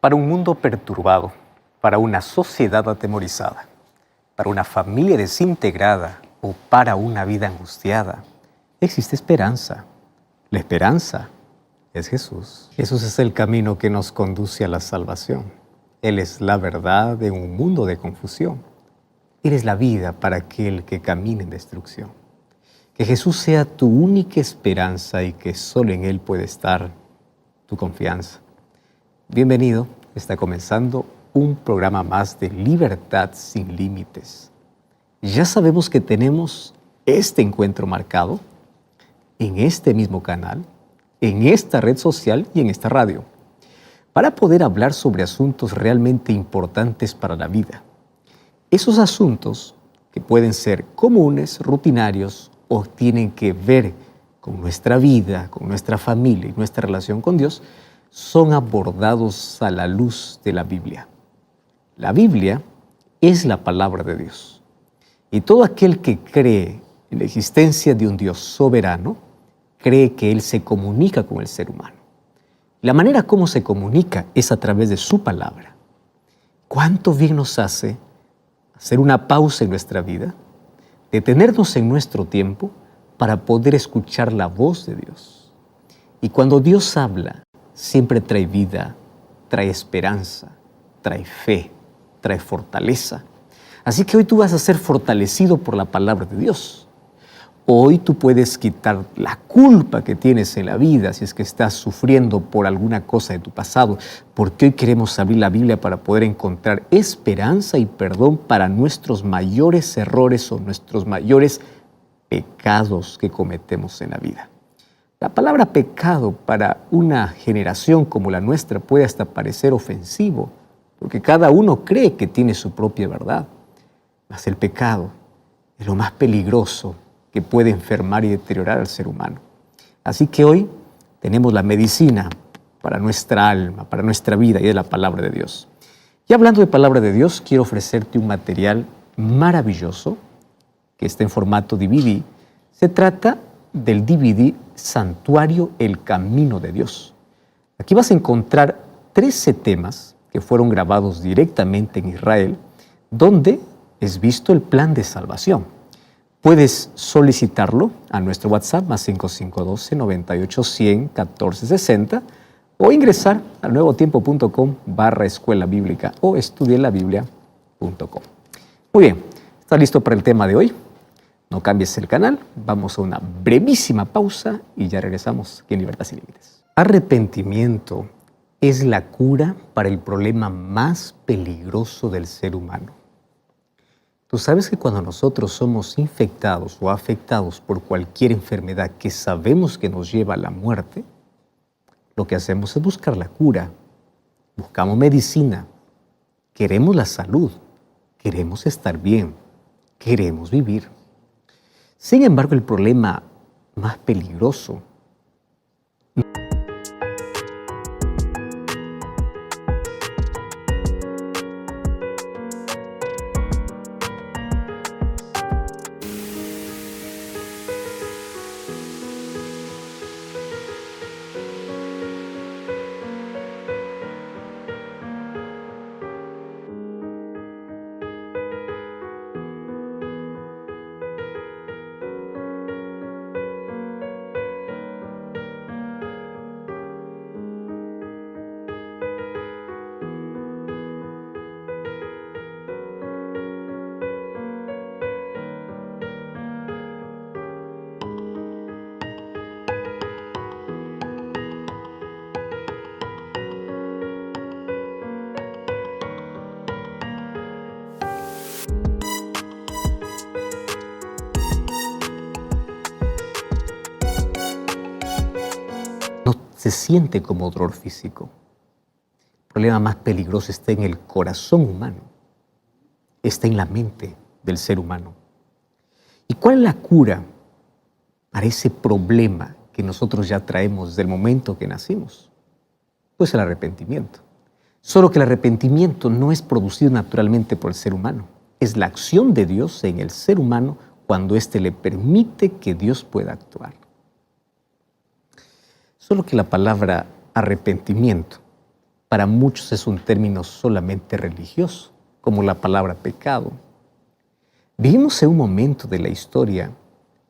Para un mundo perturbado, para una sociedad atemorizada, para una familia desintegrada o para una vida angustiada, existe esperanza. La esperanza es Jesús. Jesús es el camino que nos conduce a la salvación. Él es la verdad en un mundo de confusión. Él es la vida para aquel que camina en destrucción. Que Jesús sea tu única esperanza y que solo en Él puede estar tu confianza. Bienvenido, está comenzando un programa más de Libertad sin Límites. Ya sabemos que tenemos este encuentro marcado en este mismo canal, en esta red social y en esta radio, para poder hablar sobre asuntos realmente importantes para la vida. Esos asuntos que pueden ser comunes, rutinarios o tienen que ver con nuestra vida, con nuestra familia y nuestra relación con Dios, son abordados a la luz de la Biblia. La Biblia es la palabra de Dios. Y todo aquel que cree en la existencia de un Dios soberano, cree que Él se comunica con el ser humano. La manera como se comunica es a través de su palabra. ¿Cuánto bien nos hace hacer una pausa en nuestra vida, detenernos en nuestro tiempo para poder escuchar la voz de Dios? Y cuando Dios habla, siempre trae vida, trae esperanza, trae fe, trae fortaleza. Así que hoy tú vas a ser fortalecido por la palabra de Dios. Hoy tú puedes quitar la culpa que tienes en la vida si es que estás sufriendo por alguna cosa de tu pasado, porque hoy queremos abrir la Biblia para poder encontrar esperanza y perdón para nuestros mayores errores o nuestros mayores pecados que cometemos en la vida. La palabra pecado para una generación como la nuestra puede hasta parecer ofensivo, porque cada uno cree que tiene su propia verdad. Mas el pecado es lo más peligroso que puede enfermar y deteriorar al ser humano. Así que hoy tenemos la medicina para nuestra alma, para nuestra vida, y es la palabra de Dios. Y hablando de palabra de Dios, quiero ofrecerte un material maravilloso que está en formato DVD. Se trata del DVD Santuario El Camino de Dios. Aquí vas a encontrar 13 temas que fueron grabados directamente en Israel, donde es visto el plan de salvación. Puedes solicitarlo a nuestro WhatsApp más 5512-98-100-1460 o ingresar a nuevotiempo.com/escuela bíblica o estudielabiblia.com. Muy bien, ¿estás listo para el tema de hoy? No cambies el canal, vamos a una brevísima pausa y ya regresamos aquí en Libertad sin Límites. Arrepentimiento es la cura para el problema más peligroso del ser humano. Tú sabes que cuando nosotros somos infectados o afectados por cualquier enfermedad que sabemos que nos lleva a la muerte, lo que hacemos es buscar la cura, buscamos medicina, queremos la salud, queremos estar bien, queremos vivir. Sin embargo, el problema más peligroso no se siente como dolor físico. El problema más peligroso está en el corazón humano, está en la mente del ser humano. ¿Y cuál es la cura para ese problema que nosotros ya traemos desde el momento que nacimos? Pues el arrepentimiento. Solo que el arrepentimiento no es producido naturalmente por el ser humano. Es la acción de Dios en el ser humano cuando éste le permite que Dios pueda actuar. Solo que la palabra arrepentimiento para muchos es un término solamente religioso, como la palabra pecado. Vivimos en un momento de la historia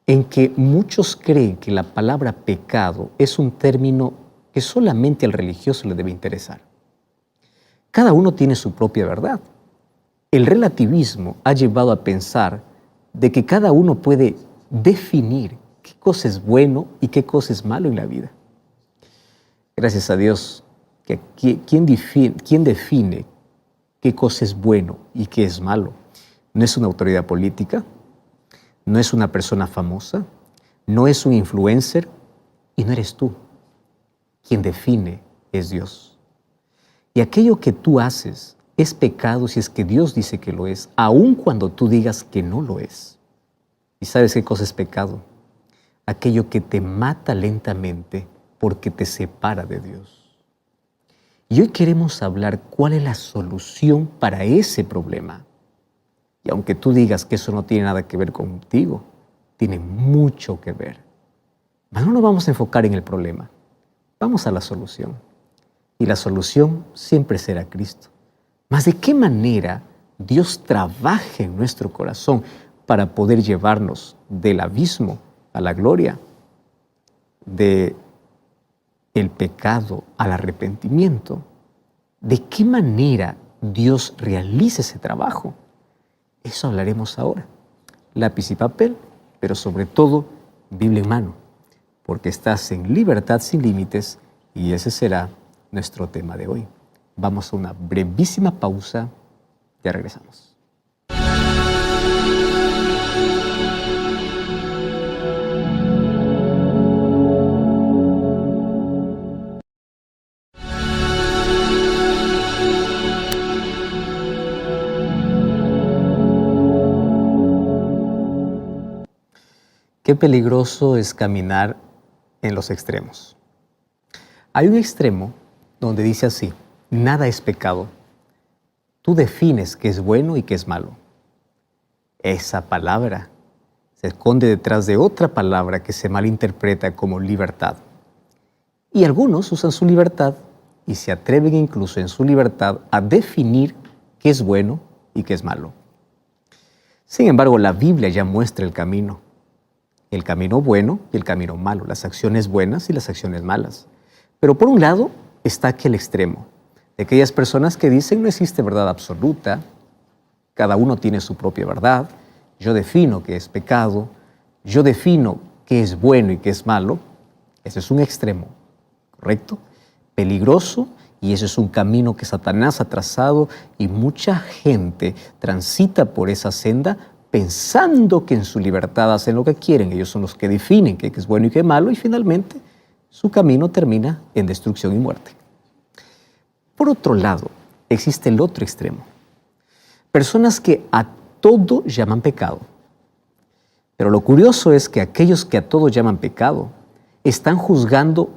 en que muchos creen que la palabra pecado es un término que solamente al religioso le debe interesar. Cada uno tiene su propia verdad. El relativismo ha llevado a pensar de que cada uno puede definir qué cosa es bueno y qué cosa es malo en la vida. Gracias a Dios, que quien define qué cosa es bueno y qué es malo no es una autoridad política, no es una persona famosa, no es un influencer y no eres tú. Quien define es Dios. Y aquello que tú haces es pecado si es que Dios dice que lo es, aun cuando tú digas que no lo es. ¿Y sabes qué cosa es pecado? Aquello que te mata lentamente porque te separa de Dios. Y hoy queremos hablar cuál es la solución para ese problema. Y aunque tú digas que eso no tiene nada que ver contigo, tiene mucho que ver. Pero no nos vamos a enfocar en el problema, vamos a la solución. Y la solución siempre será Cristo. Mas ¿de qué manera Dios trabaja en nuestro corazón para poder llevarnos del abismo a la gloria, de el pecado al arrepentimiento? ¿De qué manera Dios realiza ese trabajo? Eso hablaremos ahora. Lápiz y papel, pero sobre todo Biblia en mano, porque estás en libertad sin límites y ese será nuestro tema de hoy. Vamos a una brevísima pausa, ya regresamos. Qué peligroso es caminar en los extremos. Hay un extremo donde dice así: nada es pecado. Tú defines qué es bueno y qué es malo. Esa palabra se esconde detrás de otra palabra que se malinterpreta como libertad. Y algunos usan su libertad y se atreven incluso en su libertad a definir qué es bueno y qué es malo. Sin embargo, la Biblia ya muestra el camino bueno y el camino malo, las acciones buenas y las acciones malas. Pero por un lado está aquel extremo, de aquellas personas que dicen no existe verdad absoluta, cada uno tiene su propia verdad, yo defino qué es pecado, yo defino qué es bueno y qué es malo. Ese es un extremo, ¿correcto? Peligroso, y ese es un camino que Satanás ha trazado y mucha gente transita por esa senda pensando que en su libertad hacen lo que quieren. Ellos son los que definen qué es bueno y qué es malo y finalmente su camino termina en destrucción y muerte. Por otro lado, existe el otro extremo. Personas que a todo llaman pecado. Pero lo curioso es que aquellos que a todo llaman pecado están juzgando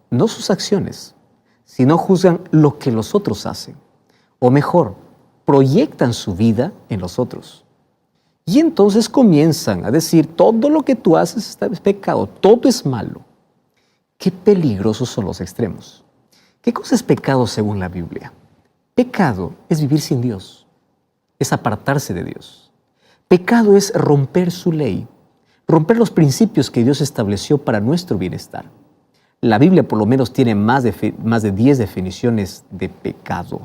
no sus acciones, sino juzgan lo que los otros hacen. O mejor, proyectan su vida en los otros. Y entonces comienzan a decir, todo lo que tú haces es pecado, todo es malo. Qué peligrosos son los extremos. ¿Qué cosa es pecado según la Biblia? Pecado es vivir sin Dios, es apartarse de Dios. Pecado es romper su ley, romper los principios que Dios estableció para nuestro bienestar. La Biblia por lo menos tiene más de 10 definiciones de pecado,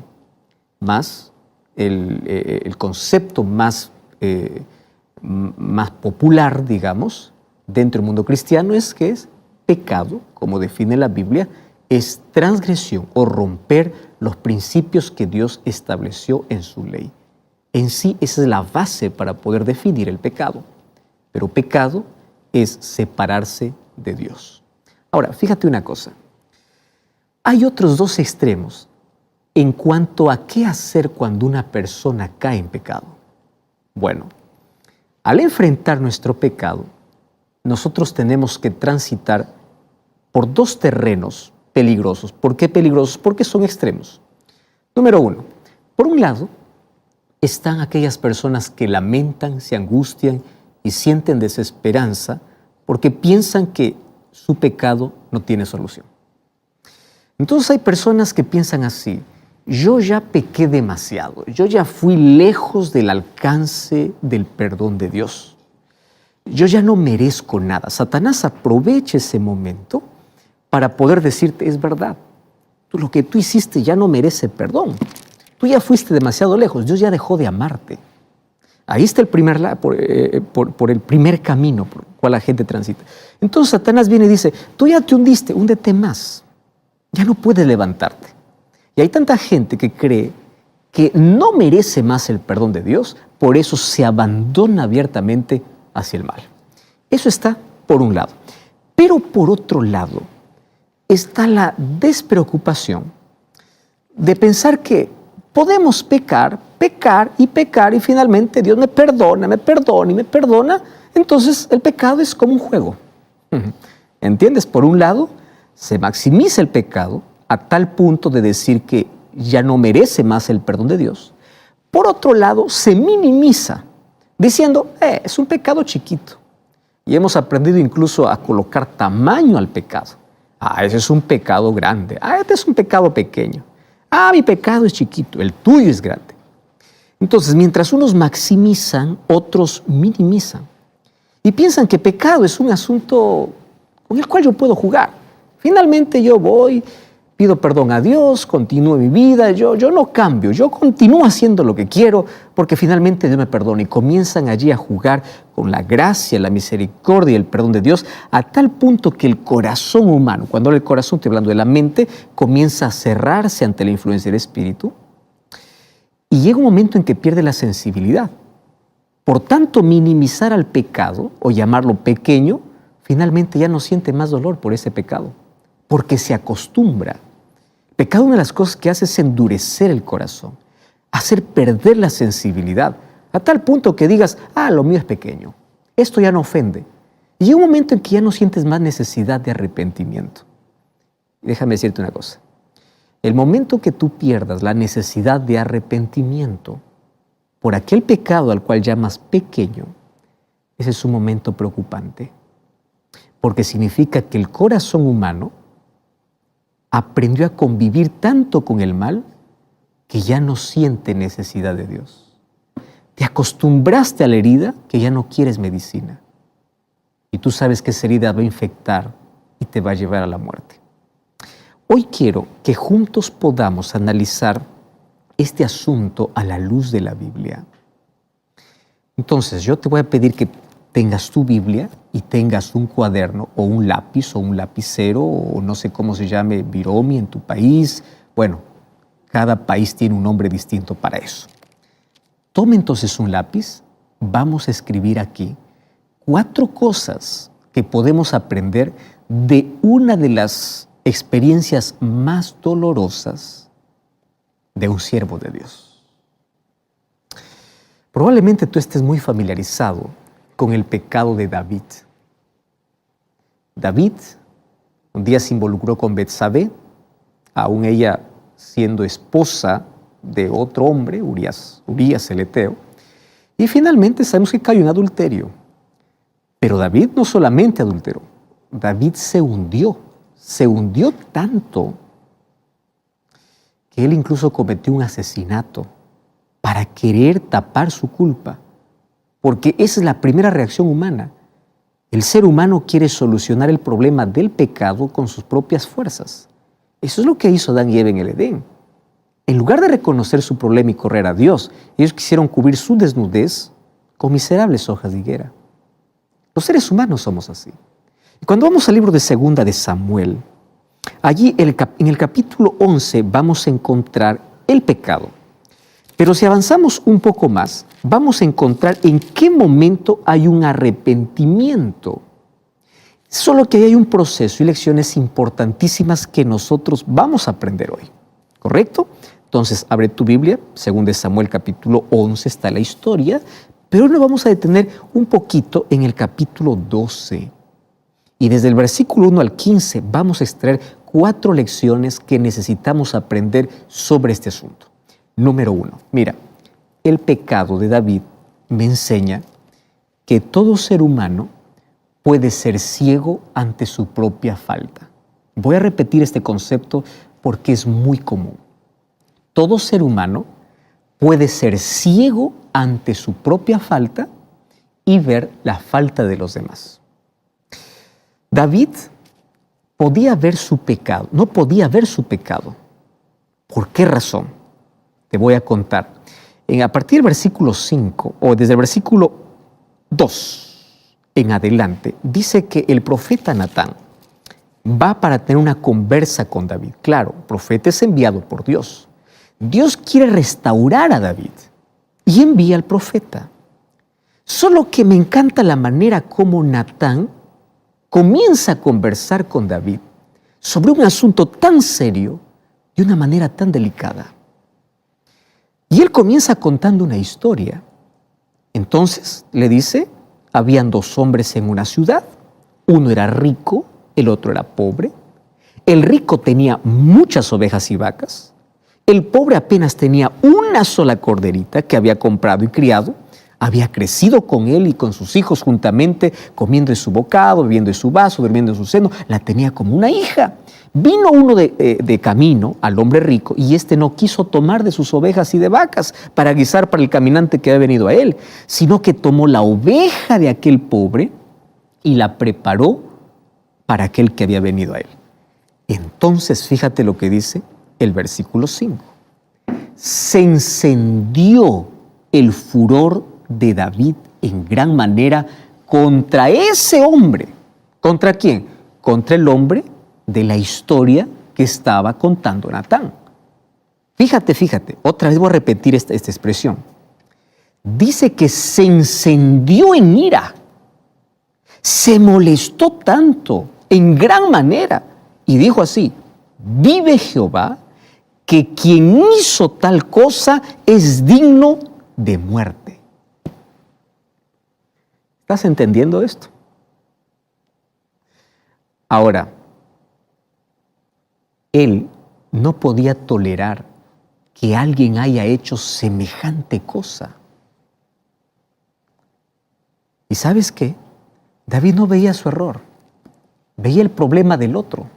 más el concepto más popular, digamos, dentro del mundo cristiano es que es pecado, como define la Biblia, es transgresión o romper los principios que Dios estableció en su ley. En sí, esa es la base para poder definir el pecado. Pero pecado es separarse de Dios. Ahora, fíjate una cosa. Hay otros dos extremos en cuanto a qué hacer cuando una persona cae en pecado. Bueno, al enfrentar nuestro pecado, nosotros tenemos que transitar por dos terrenos peligrosos. ¿Por qué peligrosos? Porque son extremos. Número uno, por un lado, están aquellas personas que lamentan, se angustian y sienten desesperanza porque piensan que su pecado no tiene solución. Entonces hay personas que piensan así: yo ya pequé demasiado, yo ya fui lejos del alcance del perdón de Dios. Yo ya no merezco nada. Satanás aprovecha ese momento para poder decirte, es verdad, lo que tú hiciste ya no merece perdón. Tú ya fuiste demasiado lejos, Dios ya dejó de amarte. Ahí está el por el primer camino por el cual la gente transita. Entonces Satanás viene y dice, tú ya te hundiste, húndete más. Ya no puedes levantarte. Y hay tanta gente que cree que no merece más el perdón de Dios, por eso se abandona abiertamente hacia el mal. Eso está por un lado. Pero por otro lado está la despreocupación de pensar que podemos pecar y finalmente Dios me perdona y me perdona. Entonces el pecado es como un juego. ¿Entiendes? Por un lado, se maximiza el pecado a tal punto de decir que ya no merece más el perdón de Dios. Por otro lado, se minimiza diciendo, es un pecado chiquito. Y hemos aprendido incluso a colocar tamaño al pecado. Ese es un pecado grande. Este es un pecado pequeño. Mi pecado es chiquito, el tuyo es grande. Entonces, mientras unos maximizan, otros minimizan. Y piensan que pecado es un asunto con el cual yo puedo jugar. Finalmente yo voy, pido perdón a Dios, continúo mi vida, yo no cambio, yo continúo haciendo lo que quiero porque finalmente Dios me perdona. Y comienzan allí a jugar con la gracia, la misericordia y el perdón de Dios a tal punto que el corazón humano, cuando hablo del corazón estoy hablando de la mente, comienza a cerrarse ante la influencia del Espíritu y llega un momento en que pierde la sensibilidad. Por tanto, minimizar al pecado o llamarlo pequeño, finalmente ya no siente más dolor por ese pecado, porque se acostumbra. El pecado, una de las cosas que hace es endurecer el corazón, hacer perder la sensibilidad, a tal punto que digas, lo mío es pequeño, esto ya no ofende. Y llega un momento en que ya no sientes más necesidad de arrepentimiento. Y déjame decirte una cosa, el momento que tú pierdas la necesidad de arrepentimiento por aquel pecado al cual llamas pequeño, ese es un momento preocupante, porque significa que el corazón humano aprendió a convivir tanto con el mal que ya no siente necesidad de Dios. Te acostumbraste a la herida que ya no quieres medicina. Y tú sabes que esa herida va a infectar y te va a llevar a la muerte. Hoy quiero que juntos podamos analizar este asunto a la luz de la Biblia. Entonces, yo te voy a pedir que tengas tu Biblia y tengas un cuaderno o un lápiz o un lapicero o no sé cómo se llame, biromi en tu país. Bueno, cada país tiene un nombre distinto para eso. Tome entonces un lápiz, vamos a escribir aquí 4 cosas que podemos aprender de una de las experiencias más dolorosas de un siervo de Dios. Probablemente tú estés muy familiarizado con el pecado de David. David un día se involucró con Betsabé, aún ella siendo esposa de otro hombre, Urías el Eteo, y finalmente sabemos que cayó en adulterio. Pero David no solamente adulteró, David se hundió tanto que él incluso cometió un asesinato para querer tapar su culpa, porque esa es la primera reacción humana. El ser humano quiere solucionar el problema del pecado con sus propias fuerzas. Eso es lo que hizo Adán y Eva en el Edén. En lugar de reconocer su problema y correr a Dios, ellos quisieron cubrir su desnudez con miserables hojas de higuera. Los seres humanos somos así. Y cuando vamos al libro de Segunda de Samuel, allí en el capítulo 11 vamos a encontrar el pecado. Pero si avanzamos un poco más, vamos a encontrar en qué momento hay un arrepentimiento. Solo que hay un proceso y lecciones importantísimas que nosotros vamos a aprender hoy. ¿Correcto? Entonces, abre tu Biblia, 2 Samuel capítulo 11 está la historia, pero nos vamos a detener un poquito en el capítulo 12. Y desde el versículo 1 al 15 vamos a extraer 4 lecciones que necesitamos aprender sobre este asunto. Número 1, mira, el pecado de David me enseña que todo ser humano puede ser ciego ante su propia falta. Voy a repetir este concepto porque es muy común. Todo ser humano puede ser ciego ante su propia falta y ver la falta de los demás. David podía ver su pecado, no podía ver su pecado. ¿Por qué razón? Te voy a contar. A partir del versículo 5, o desde el versículo 2 en adelante, dice que el profeta Natán va para tener una conversa con David. Claro, el profeta es enviado por Dios. Dios quiere restaurar a David y envía al profeta. Solo que me encanta la manera como Natán comienza a conversar con David sobre un asunto tan serio de una manera tan delicada. Y él comienza contando una historia. Entonces le dice, habían dos hombres en una ciudad, uno era rico, el otro era pobre. El rico tenía muchas ovejas y vacas, el pobre apenas tenía una sola corderita que había comprado y criado, había crecido con él y con sus hijos juntamente, comiendo de su bocado, bebiendo de su vaso, durmiendo en su seno, la tenía como una hija. Vino uno de camino al hombre rico y éste no quiso tomar de sus ovejas y de vacas para guisar para el caminante que había venido a él, sino que tomó la oveja de aquel pobre y la preparó para aquel que había venido a él. Entonces, fíjate lo que dice el versículo 5. Se encendió el furor de David en gran manera contra ese hombre. ¿Contra quién? Contra el hombre de la historia que estaba contando Natán. Fíjate, otra vez voy a repetir esta expresión. Dice que se encendió en ira, se molestó tanto, en gran manera, y dijo así: vive Jehová, que quien hizo tal cosa es digno de muerte. ¿Estás entendiendo esto? Ahora, él no podía tolerar que alguien haya hecho semejante cosa. ¿Y sabes qué? David no veía su error, veía el problema del otro.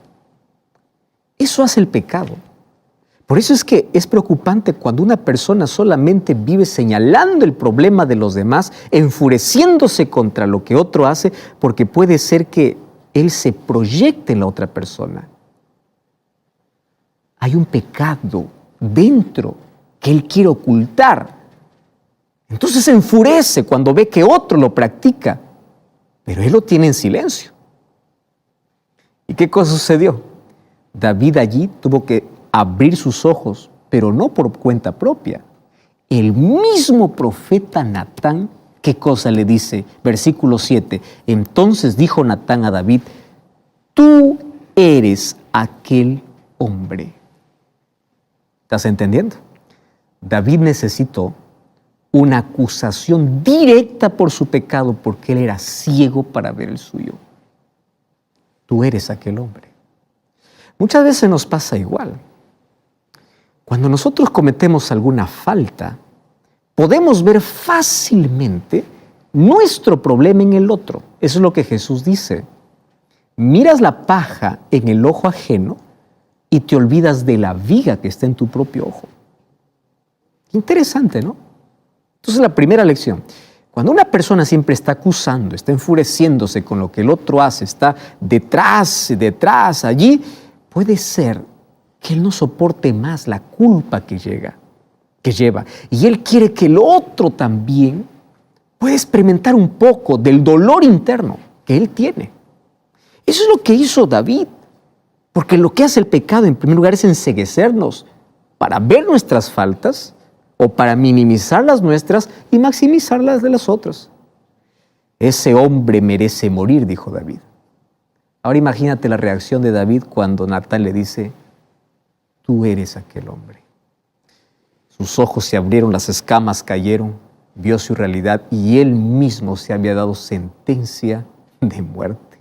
Eso hace el pecado. Por eso es que es preocupante cuando una persona solamente vive señalando el problema de los demás, enfureciéndose contra lo que otro hace, porque puede ser que él se proyecte en la otra persona. Hay un pecado dentro que él quiere ocultar. Entonces se enfurece cuando ve que otro lo practica, pero él lo tiene en silencio. ¿Y qué cosa sucedió? David allí tuvo que abrir sus ojos, pero no por cuenta propia. El mismo profeta Natán, ¿qué cosa le dice? Versículo 7. Entonces dijo Natán a David: tú eres aquel hombre. ¿Estás entendiendo? David necesitó una acusación directa por su pecado porque él era ciego para ver el suyo. Tú eres aquel hombre. Muchas veces nos pasa igual. Cuando nosotros cometemos alguna falta, podemos ver fácilmente nuestro problema en el otro. Eso es lo que Jesús dice. Miras la paja en el ojo ajeno y te olvidas de la viga que está en tu propio ojo. Interesante, ¿no? Entonces, la primera lección: cuando una persona siempre está acusando, está enfureciéndose con lo que el otro hace, está detrás, allí, puede ser que él no soporte más la culpa que lleva. Y él quiere que el otro también pueda experimentar un poco del dolor interno que él tiene. Eso es lo que hizo David. Porque lo que hace el pecado, en primer lugar, es enceguecernos para ver nuestras faltas o para minimizar las nuestras y maximizar las de las otras. Ese hombre merece morir, dijo David. Ahora imagínate la reacción de David cuando Natán le dice: tú eres aquel hombre. Sus ojos se abrieron, las escamas cayeron, vio su realidad y él mismo se había dado sentencia de muerte.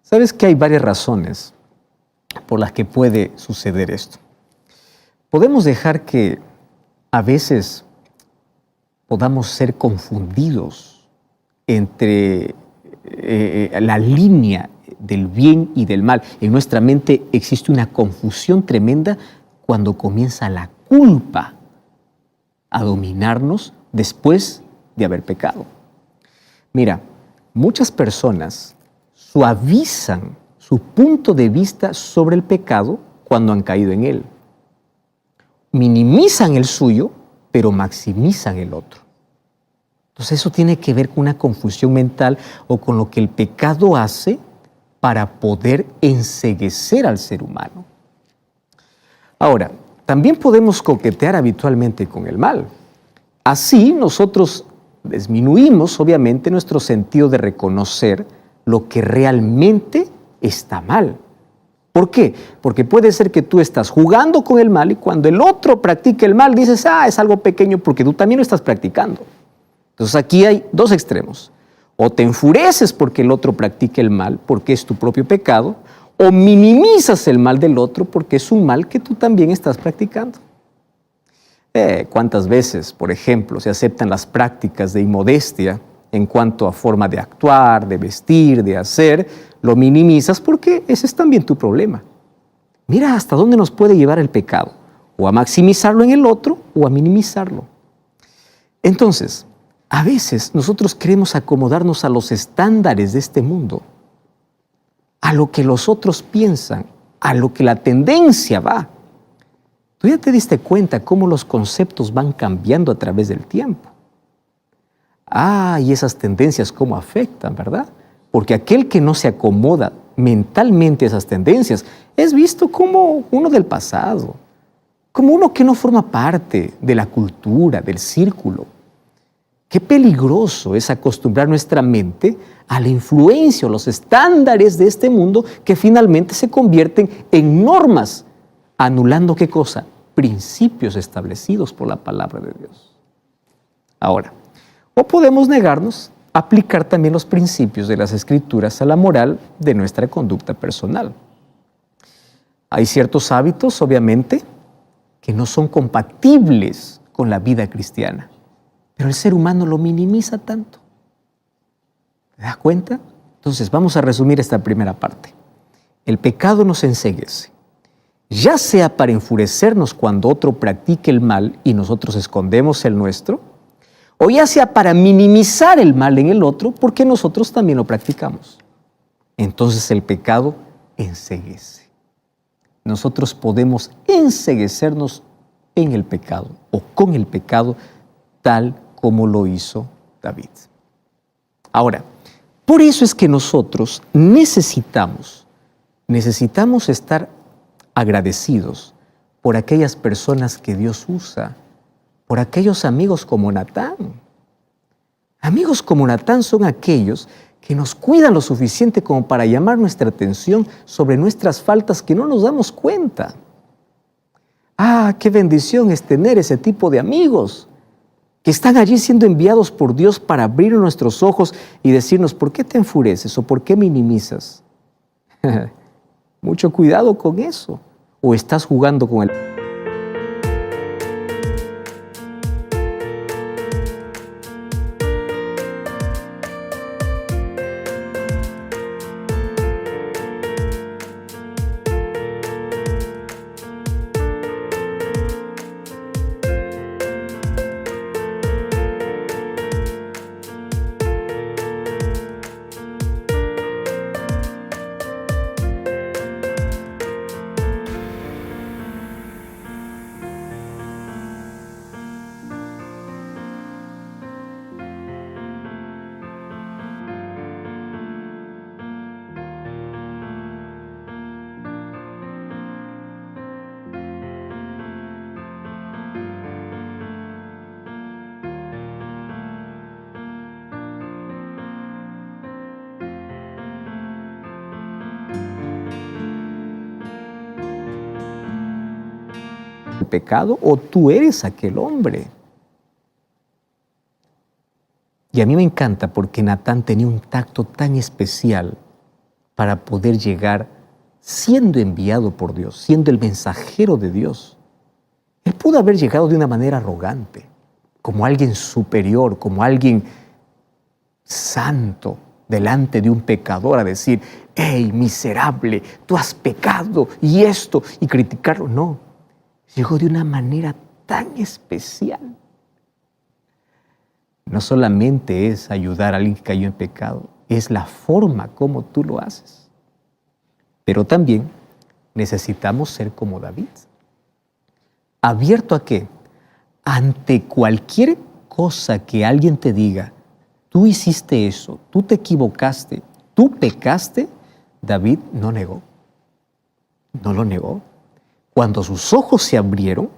¿Sabes que hay varias razones por las que puede suceder esto? Podemos dejar que a veces podamos ser confundidos entre la línea del bien y del mal. En nuestra mente existe una confusión tremenda cuando comienza la culpa a dominarnos después de haber pecado. Mira, muchas personas suavizan su punto de vista sobre el pecado cuando han caído en él. Minimizan el suyo, pero maximizan el otro. Entonces eso tiene que ver con una confusión mental o con lo que el pecado hace para poder enceguecer al ser humano. Ahora, también podemos coquetear habitualmente con el mal. Así nosotros disminuimos, obviamente, nuestro sentido de reconocer lo que realmente está mal. ¿Por qué? Porque puede ser que tú estás jugando con el mal y cuando el otro practica el mal dices, es algo pequeño porque tú también lo estás practicando. Entonces aquí hay dos extremos. O te enfureces porque el otro practique el mal, porque es tu propio pecado, o minimizas el mal del otro porque es un mal que tú también estás practicando. ¿Cuántas veces, por ejemplo, se aceptan las prácticas de inmodestia en cuanto a forma de actuar, de vestir, de hacer? Lo minimizas porque ese es también tu problema. Mira hasta dónde nos puede llevar el pecado, o a maximizarlo en el otro o a minimizarlo. Entonces, a veces nosotros queremos acomodarnos a los estándares de este mundo, a lo que los otros piensan, a lo que la tendencia va. Tú ya te diste cuenta cómo los conceptos van cambiando a través del tiempo. Y esas tendencias cómo afectan, ¿verdad? Porque aquel que no se acomoda mentalmente a esas tendencias es visto como uno del pasado, como uno que no forma parte de la cultura, del círculo. Qué peligroso es acostumbrar nuestra mente a la influencia o los estándares de este mundo que finalmente se convierten en normas, anulando ¿qué cosa? Principios establecidos por la palabra de Dios. Ahora, o podemos negarnos a aplicar también los principios de las Escrituras a la moral de nuestra conducta personal. Hay ciertos hábitos, obviamente, que no son compatibles con la vida cristiana. Pero el ser humano lo minimiza tanto. ¿Te das cuenta? Entonces vamos a resumir esta primera parte. El pecado nos enceguece, ya sea para enfurecernos cuando otro practique el mal y nosotros escondemos el nuestro, o ya sea para minimizar el mal en el otro porque nosotros también lo practicamos. Entonces el pecado enceguece. Nosotros podemos enceguecernos en el pecado o con el pecado tal como lo hizo David. Ahora, por eso es que nosotros necesitamos estar agradecidos por aquellas personas que Dios usa, por aquellos amigos como Natán. Amigos como Natán son aquellos que nos cuidan lo suficiente como para llamar nuestra atención sobre nuestras faltas que no nos damos cuenta. Qué bendición es tener ese tipo de amigos que están allí siendo enviados por Dios para abrir nuestros ojos y decirnos, ¿por qué te enfureces o por qué minimizas? Mucho cuidado con eso. ¿O estás jugando con el... pecado o tú eres aquel hombre? Y a mí me encanta porque Natán tenía un tacto tan especial para poder llegar siendo enviado por Dios, siendo el mensajero de Dios. Él pudo haber llegado de una manera arrogante, como alguien superior, como alguien santo, delante de un pecador a decir, ¡hey, miserable, tú has pecado y esto! Y criticarlo. No. llegó de una manera tan especial. No solamente es ayudar a alguien que cayó en pecado, es la forma como tú lo haces. Pero también necesitamos ser como David. ¿Abierto a qué? Ante cualquier cosa que alguien te diga, tú hiciste eso, tú te equivocaste, tú pecaste, David no negó. No lo negó. Cuando sus ojos se abrieron,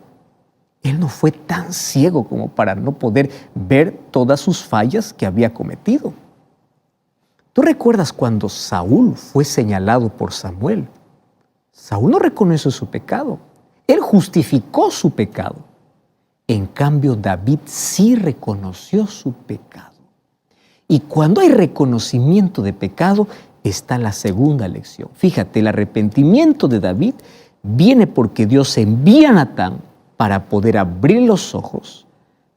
él no fue tan ciego como para no poder ver todas sus fallas que había cometido. ¿Tú recuerdas cuando Saúl fue señalado por Samuel? Saúl no reconoció su pecado. Él justificó su pecado. En cambio, David sí reconoció su pecado. Y cuando hay reconocimiento de pecado, está la segunda lección. Fíjate, el arrepentimiento de David viene porque Dios envía a Natán para poder abrir los ojos,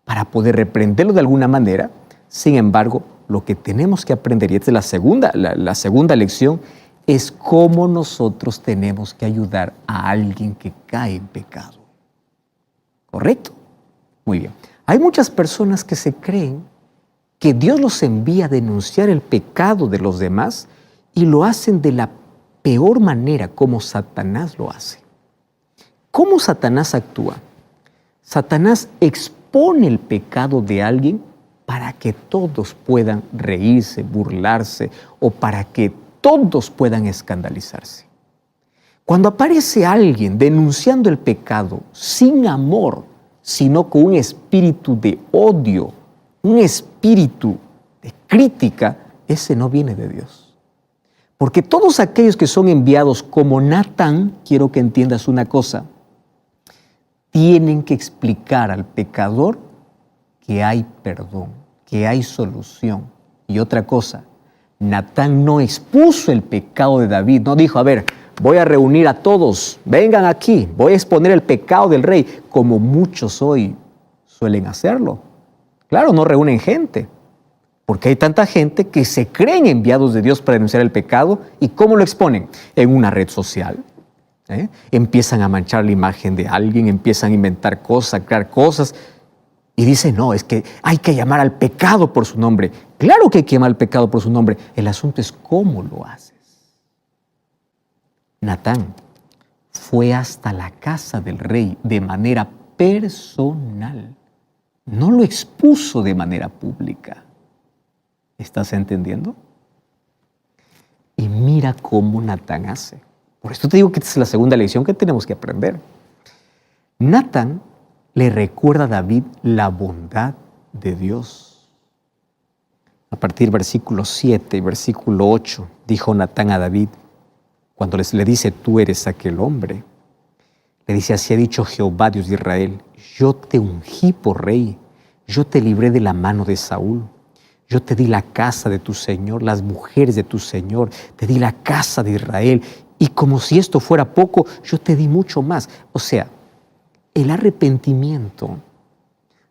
para poder reprenderlo de alguna manera. Sin embargo, lo que tenemos que aprender, y esta es la segunda lección, es cómo nosotros tenemos que ayudar a alguien que cae en pecado. ¿Correcto? Muy bien. Hay muchas personas que se creen que Dios los envía a denunciar el pecado de los demás y lo hacen de la peor manera, como Satanás lo hace. ¿Cómo Satanás actúa? Satanás expone el pecado de alguien para que todos puedan reírse, burlarse o para que todos puedan escandalizarse. Cuando aparece alguien denunciando el pecado sin amor, sino con un espíritu de odio, un espíritu de crítica, ese no viene de Dios. Porque todos aquellos que son enviados como Natán, quiero que entiendas una cosa, tienen que explicar al pecador que hay perdón, que hay solución. Y otra cosa, Natán no expuso el pecado de David, no dijo, a ver, voy a reunir a todos, vengan aquí, voy a exponer el pecado del rey, como muchos hoy suelen hacerlo. Claro, no reúnen gente, porque hay tanta gente que se creen enviados de Dios para denunciar el pecado. ¿Y cómo lo exponen? En una red social. Empiezan a manchar la imagen de alguien, empiezan a inventar cosas, a crear cosas, y dicen, no, es que hay que llamar al pecado por su nombre. Claro que hay que llamar al pecado por su nombre. El asunto es cómo lo haces. Natán fue hasta la casa del rey de manera personal. No lo expuso de manera pública. ¿Estás entendiendo? Y mira cómo Natán hace. Por esto te digo que esta es la segunda lección que tenemos que aprender. Natán le recuerda a David la bondad de Dios. A partir del versículo 7 y versículo 8, dijo Natán a David, cuando le dice, tú eres aquel hombre, le dice, así ha dicho Jehová, Dios de Israel, yo te ungí por rey, yo te libré de la mano de Saúl, yo te di la casa de tu Señor, las mujeres de tu Señor, te di la casa de Israel, y como si esto fuera poco, yo te di mucho más. O sea, el arrepentimiento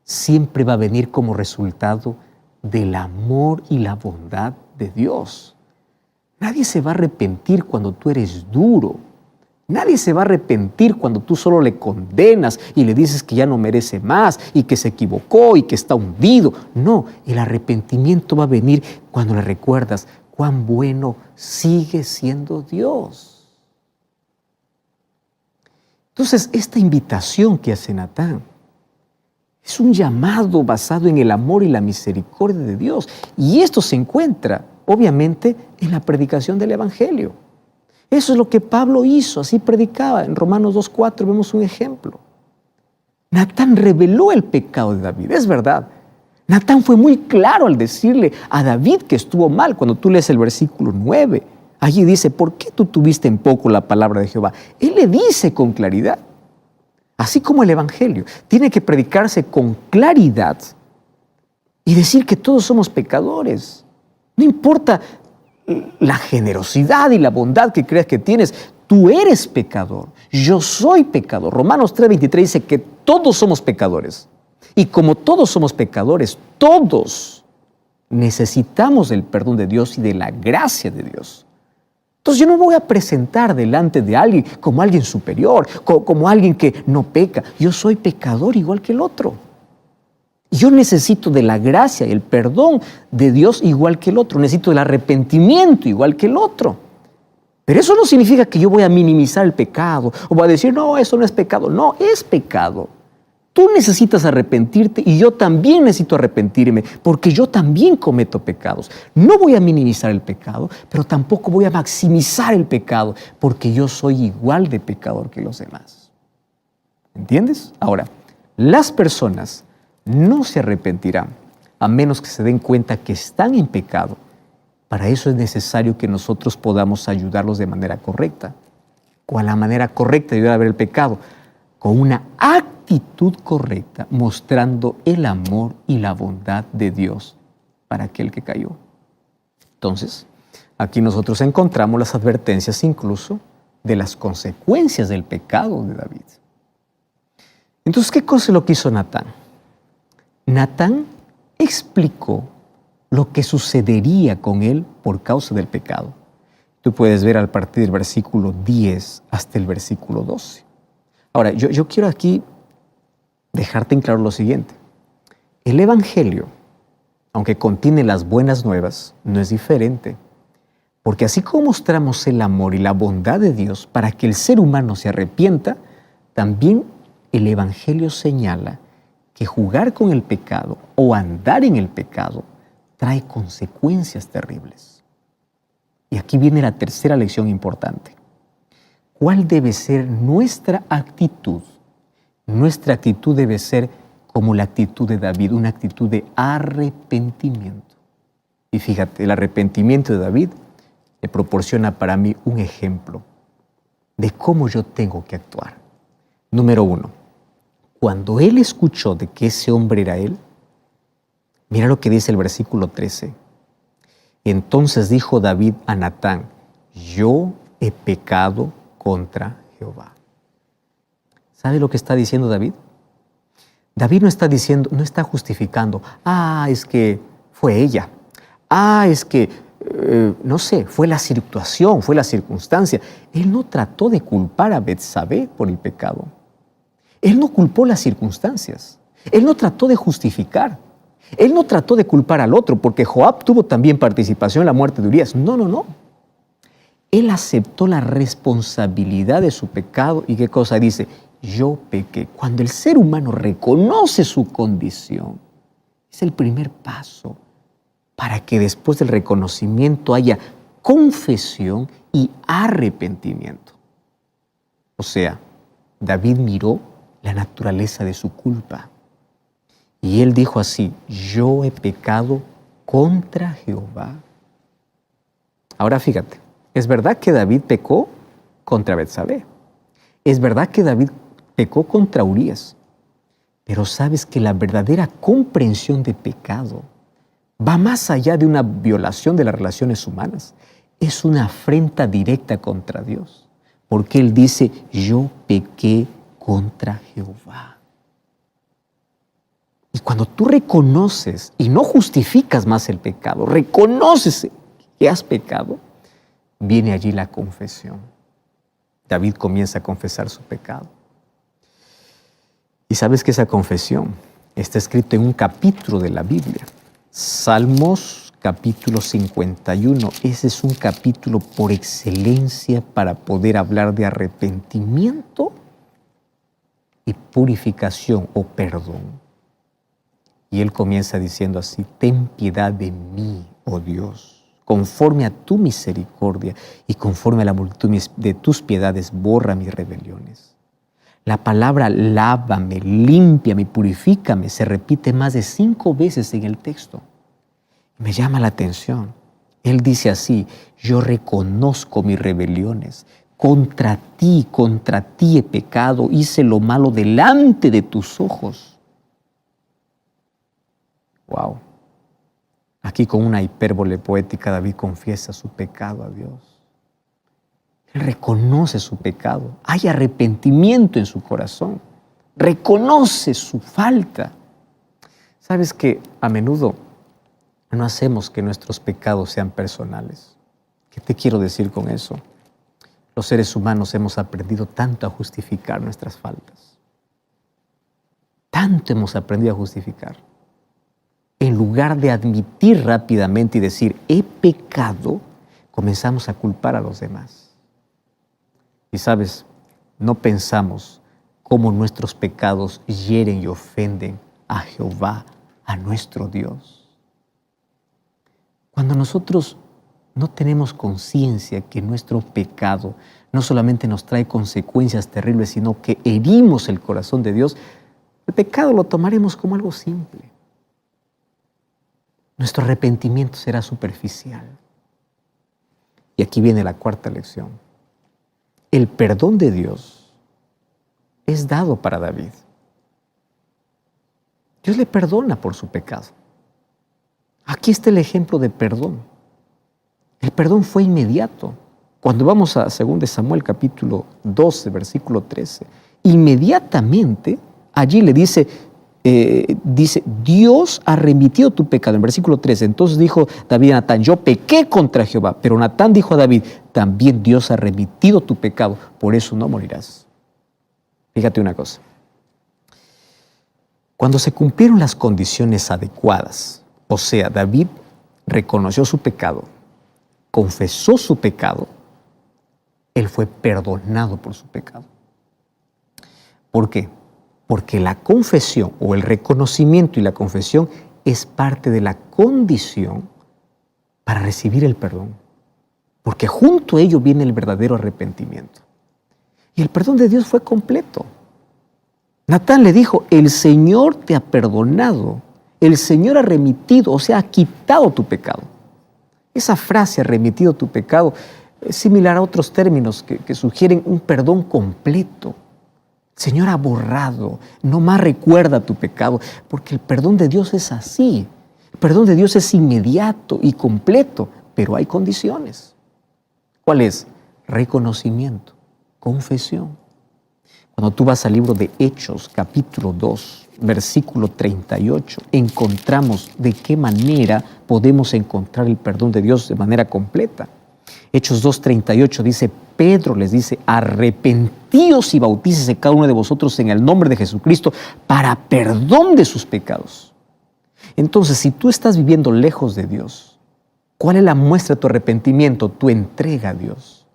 siempre va a venir como resultado del amor y la bondad de Dios. Nadie se va a arrepentir cuando tú eres duro. Nadie se va a arrepentir cuando tú solo le condenas y le dices que ya no merece más y que se equivocó y que está hundido. No, el arrepentimiento va a venir cuando le recuerdas cuán bueno sigue siendo Dios. Entonces, esta invitación que hace Natán es un llamado basado en el amor y la misericordia de Dios. Y esto se encuentra, obviamente, en la predicación del Evangelio. Eso es lo que Pablo hizo, así predicaba. En Romanos 2:4 vemos un ejemplo. Natán reveló el pecado de David, es verdad. Natán fue muy claro al decirle a David que estuvo mal. Cuando tú lees el versículo 9, allí dice, ¿por qué tú tuviste en poco la palabra de Jehová? Él le dice con claridad. Así como el Evangelio, tiene que predicarse con claridad y decir que todos somos pecadores. No importa la generosidad y la bondad que creas que tienes, tú eres pecador, yo soy pecador. Romanos 3:23 dice que todos somos pecadores. Y como todos somos pecadores, todos necesitamos del perdón de Dios y de la gracia de Dios. Entonces yo no me voy a presentar delante de alguien como alguien superior, como alguien que no peca. Yo soy pecador igual que el otro. Yo necesito de la gracia y el perdón de Dios igual que el otro. Necesito del arrepentimiento igual que el otro. Pero eso no significa que yo voy a minimizar el pecado o voy a decir, no, eso no es pecado. No, es pecado. Tú necesitas arrepentirte y yo también necesito arrepentirme porque yo también cometo pecados. No voy a minimizar el pecado, pero tampoco voy a maximizar el pecado porque yo soy igual de pecador que los demás. ¿Entiendes? Ahora, las personas no se arrepentirán a menos que se den cuenta que están en pecado. Para eso es necesario que nosotros podamos ayudarlos de manera correcta. ¿Cuál es la manera correcta de ayudar a ver el pecado? Con una actitud correcta, mostrando el amor y la bondad de Dios para aquel que cayó. Entonces, aquí nosotros encontramos las advertencias incluso de las consecuencias del pecado de David. Entonces, ¿qué cosa es lo que hizo Natán? Natán explicó lo que sucedería con él por causa del pecado. Tú puedes ver a partir del versículo 10 hasta el versículo 12. Ahora, yo quiero aquí dejarte en claro lo siguiente. El Evangelio, aunque contiene las buenas nuevas, no es diferente. Porque así como mostramos el amor y la bondad de Dios para que el ser humano se arrepienta, también el Evangelio señala que jugar con el pecado o andar en el pecado trae consecuencias terribles. Y aquí viene la tercera lección importante. ¿Cuál debe ser nuestra actitud? Nuestra actitud debe ser como la actitud de David, una actitud de arrepentimiento. Y fíjate, el arrepentimiento de David me proporciona para mí un ejemplo de cómo yo tengo que actuar. Número 1, cuando él escuchó de que ese hombre era él, mira lo que dice el versículo 13. Entonces dijo David a Natán, yo he pecado contra Jehová. ¿Sabe lo que está diciendo David? David no está diciendo, no está justificando, es que fue ella, es que, no sé, fue la situación, fue la circunstancia. Él no trató de culpar a Betsabé por el pecado. Él no culpó las circunstancias. Él no trató de justificar. Él no trató de culpar al otro porque Joab tuvo también participación en la muerte de Urías. No. Él aceptó la responsabilidad de su pecado y ¿qué cosa dice? Yo pequé. Cuando el ser humano reconoce su condición, es el primer paso para que después del reconocimiento haya confesión y arrepentimiento. O sea, David miró la naturaleza de su culpa y él dijo así, yo he pecado contra Jehová. Ahora fíjate, es verdad que David pecó contra Betsabé. Es verdad que David pecó contra Urías. Pero sabes que la verdadera comprensión de pecado va más allá de una violación de las relaciones humanas. Es una afrenta directa contra Dios. Porque Él dice, yo pequé contra Jehová. Y cuando tú reconoces y no justificas más el pecado, reconoces que has pecado, viene allí la confesión. David comienza a confesar su pecado. Y sabes que esa confesión está escrita en un capítulo de la Biblia. Salmos capítulo 51. Ese es un capítulo por excelencia para poder hablar de arrepentimiento y purificación o perdón. Y él comienza diciendo así, ten piedad de mí, oh Dios. Conforme a tu misericordia y conforme a la multitud de tus piedades, borra mis rebeliones. La palabra lávame, límpiame, purifícame se repite más de 5 veces en el texto. Me llama la atención. Él dice así, yo reconozco mis rebeliones. Contra ti he pecado, hice lo malo delante de tus ojos. Wow. Aquí con una hipérbole poética David confiesa su pecado a Dios. Él reconoce su pecado. Hay arrepentimiento en su corazón. Reconoce su falta. ¿Sabes que a menudo no hacemos que nuestros pecados sean personales? ¿Qué te quiero decir con eso? Los seres humanos hemos aprendido tanto a justificar nuestras faltas. Tanto hemos aprendido a justificar. En lugar de admitir rápidamente y decir, he pecado, comenzamos a culpar a los demás. Y sabes, no pensamos cómo nuestros pecados hieren y ofenden a Jehová, a nuestro Dios. Cuando nosotros no tenemos conciencia que nuestro pecado no solamente nos trae consecuencias terribles, sino que herimos el corazón de Dios, el pecado lo tomaremos como algo simple. Nuestro arrepentimiento será superficial. Y aquí viene la cuarta lección. El perdón de Dios es dado para David. Dios le perdona por su pecado. Aquí está el ejemplo de perdón. El perdón fue inmediato. Cuando vamos a 2 Samuel capítulo 12, versículo 13, inmediatamente allí le dice, Dios ha remitido tu pecado. En versículo 13, entonces dijo David a Natán, yo pequé contra Jehová. Pero Natán dijo a David, también Dios ha remitido tu pecado, por eso no morirás. Fíjate una cosa. Cuando se cumplieron las condiciones adecuadas, o sea, David reconoció su pecado, confesó su pecado, él fue perdonado por su pecado. ¿Por qué? Porque la confesión o el reconocimiento y la confesión es parte de la condición para recibir el perdón. Porque junto a ello viene el verdadero arrepentimiento. Y el perdón de Dios fue completo. Natán le dijo, el Señor te ha perdonado, el Señor ha remitido, o sea, ha quitado tu pecado. Esa frase, ha remitido tu pecado, es similar a otros términos que sugieren un perdón completo. El Señor ha borrado, no más recuerda tu pecado, porque el perdón de Dios es así. El perdón de Dios es inmediato y completo, pero hay condiciones. ¿Cuál es? Reconocimiento, confesión. Cuando tú vas al libro de Hechos, capítulo 2, versículo 38, encontramos de qué manera podemos encontrar el perdón de Dios de manera completa. Hechos 2:38 dice, Pedro les dice, arrepentíos y bautícese cada uno de vosotros en el nombre de Jesucristo para perdón de sus pecados. Entonces, si tú estás viviendo lejos de Dios, ¿cuál es la muestra de tu arrepentimiento? Tu entrega a Dios.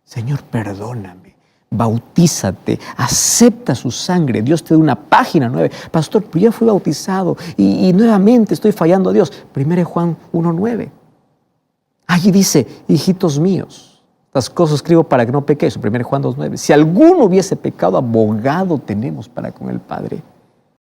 Señor, perdóname, bautízate, acepta su sangre. Dios te da una página nueva. Pastor, pero ya fui bautizado y nuevamente estoy fallando a Dios. 1 Juan 1:9. Allí dice, hijitos míos, las cosas escribo para que no pequéis. 1 Juan 2:9. Si alguno hubiese pecado, abogado tenemos para con el Padre,